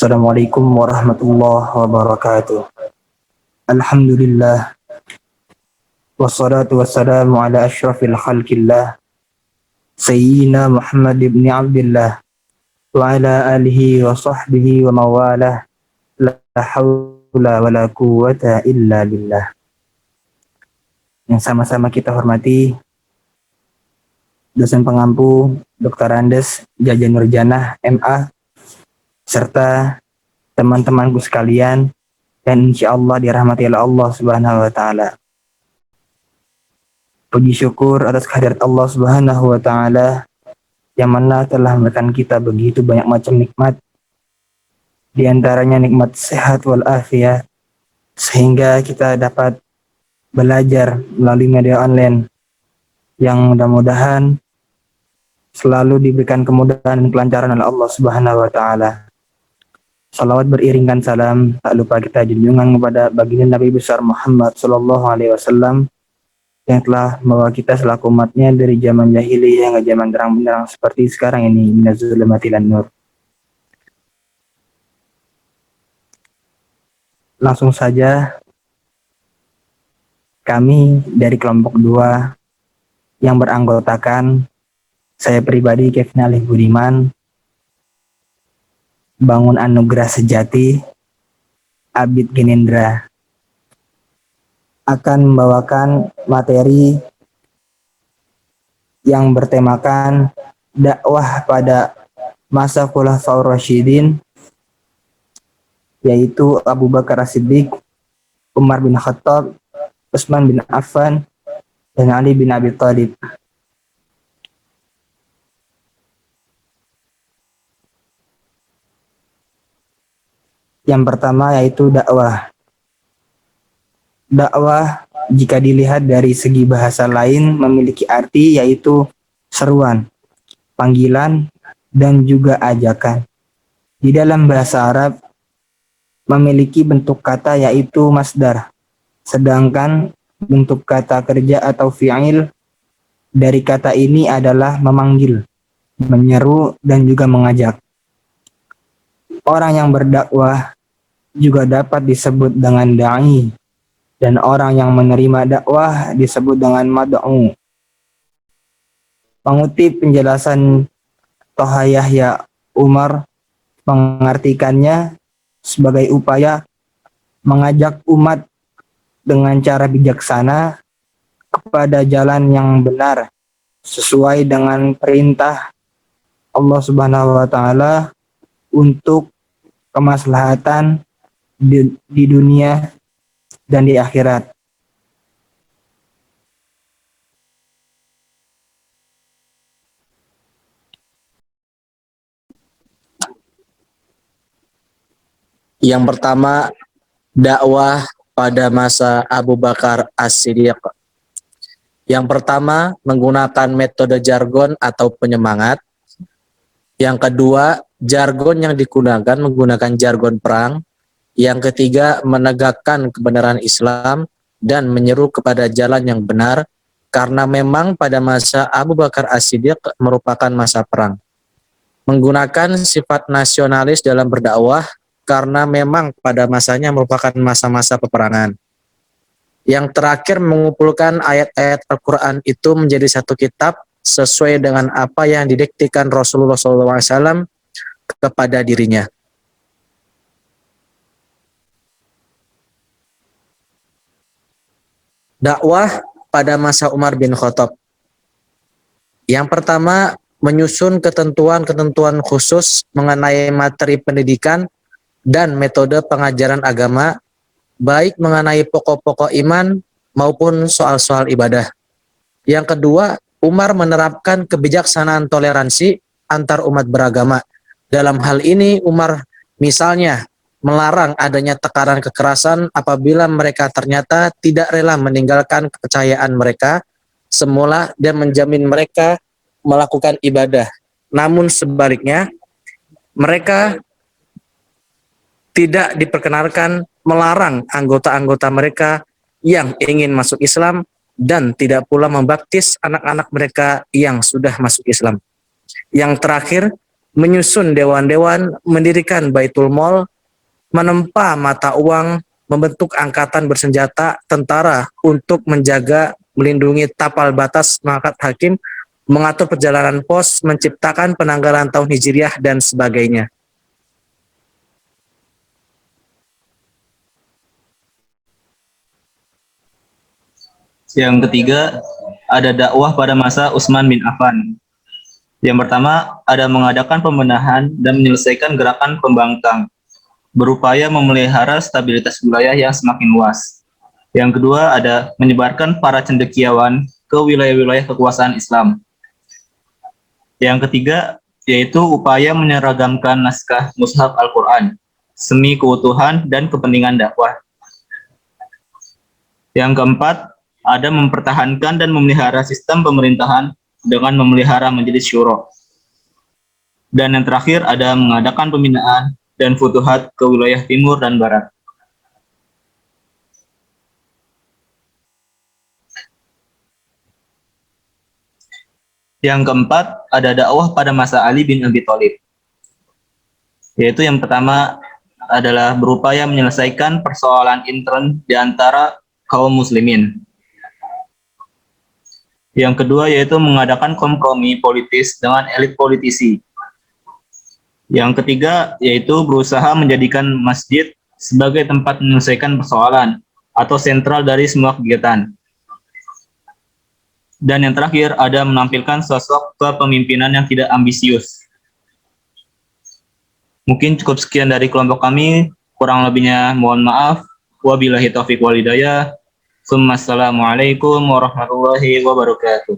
Assalamualaikum warahmatullahi wabarakatuh. Alhamdulillah. Wassalatu wassalamu ala asyrafil khalqillah. Sayyidina Muhammad ibn Abdullah. Wa ala alihi wa sahbihi wa mawalah. La hawla wa la quwwata illa billah. Yang sama-sama kita hormati dosen pengampu Dr. Andes Jaja Nurjanah MA serta teman-temanku sekalian dan insya Allah dirahmati oleh Allah Subhanahu wa Ta'ala. Puji syukur atas kehadirat Allah Subhanahu wa Ta'ala yang mana telah memberikan kita begitu banyak macam nikmat, di antaranya nikmat sehat wal afiat, sehingga kita dapat belajar melalui media online yang mudah-mudahan selalu diberikan kemudahan dan kelancaran oleh Allah Subhanahu wa Ta'ala. Salawat beriringan salam, tak lupa kita junjungan kepada baginda Nabi besar Muhammad Sallallahu Alaihi Wasallam yang telah membawa kita selaku umatnya dari zaman jahiliyah hingga zaman terang benderang seperti sekarang ini, minaz zulumati ilan nur. Langsung saja, kami dari kelompok 2 yang beranggotakan saya pribadi Kevin Alif Budiman, Bangun Anugerah Sejati, Abid Genendra, akan membawakan materi yang bertemakan dakwah pada masa Khulafaur Rasyidin, yaitu Abu Bakar As-Siddiq, Umar bin Khattab, Utsman bin Affan, dan Ali bin Abi Thalib. Yang pertama yaitu dakwah. Dakwah jika dilihat dari segi bahasa lain memiliki arti yaitu seruan, panggilan, dan juga ajakan. Di dalam bahasa Arab memiliki bentuk kata yaitu masdar, sedangkan bentuk kata kerja atau fi'il dari kata ini adalah memanggil, menyeru, dan juga mengajak. Orang yang berdakwah juga dapat disebut dengan da'i, dan orang yang menerima dakwah disebut dengan mad'u. Mengutip penjelasan Toha Yahya Umar, mengartikannya sebagai upaya mengajak umat dengan cara bijaksana kepada jalan yang benar sesuai dengan perintah Allah Subhanahu wa Ta'ala untuk kemaslahatan di dunia dan di akhirat. Yang pertama, dakwah pada masa Abu Bakar As-Siddiq. Yang pertama, menggunakan metode jargon atau penyemangat. Yang kedua, jargon yang digunakan menggunakan jargon perang. Yang ketiga, menegakkan kebenaran Islam dan menyeru kepada jalan yang benar, karena memang pada masa Abu Bakar As-Siddiq merupakan masa perang. Menggunakan sifat nasionalis dalam berdakwah, karena memang pada masanya merupakan masa-masa peperangan. Yang terakhir, mengumpulkan ayat-ayat Al-Quran itu menjadi satu kitab sesuai dengan apa yang didiktikan Rasulullah SAW kepada dirinya. Dakwah pada masa Umar bin Khattab. Yang pertama, menyusun ketentuan-ketentuan khusus mengenai materi pendidikan dan metode pengajaran agama, baik mengenai pokok-pokok iman maupun soal-soal ibadah. Yang kedua, Umar menerapkan kebijaksanaan toleransi antar umat beragama. Dalam hal ini, Umar misalnya melarang adanya tekanan kekerasan apabila mereka ternyata tidak rela meninggalkan kepercayaan mereka semula dan menjamin mereka melakukan ibadah. Namun sebaliknya, mereka tidak diperkenankan melarang anggota-anggota mereka yang ingin masuk Islam dan tidak pula membaptis anak-anak mereka yang sudah masuk Islam. Yang terakhir, menyusun dewan-dewan, mendirikan Baitul Mal, menempa mata uang, membentuk angkatan bersenjata, tentara untuk menjaga, melindungi tapal batas, mengangkat hakim, mengatur perjalanan pos, menciptakan penanggalan tahun Hijriah, dan sebagainya. Yang ketiga, ada dakwah pada masa Utsman bin Affan. Yang pertama, ada mengadakan pembenahan dan menyelesaikan gerakan pembangkang, berupaya memelihara stabilitas wilayah yang semakin luas. Yang kedua, ada menyebarkan para cendekiawan ke wilayah-wilayah kekuasaan Islam. Yang ketiga, yaitu upaya menyeragamkan naskah mushaf Al-Quran, semi keutuhan dan kepentingan dakwah. Yang keempat, ada mempertahankan dan memelihara sistem pemerintahan dengan memelihara majelis syuro. Dan yang terakhir, ada mengadakan pembinaan dan futuhat ke wilayah timur dan barat. Yang keempat, ada dakwah pada masa Ali bin Abi Thalib. Yaitu yang pertama adalah berupaya menyelesaikan persoalan intern di antara kaum muslimin. Yang kedua yaitu mengadakan kompromi politis dengan elit politisi. Yang ketiga yaitu berusaha menjadikan masjid sebagai tempat menyelesaikan persoalan atau sentral dari semua kegiatan. Dan yang terakhir ada menampilkan sosok kepemimpinan yang tidak ambisius. Mungkin cukup sekian dari kelompok kami, kurang lebihnya mohon maaf. Wabillahi taufiq wal hidayah. Assalamualaikum warahmatullahi wabarakatuh.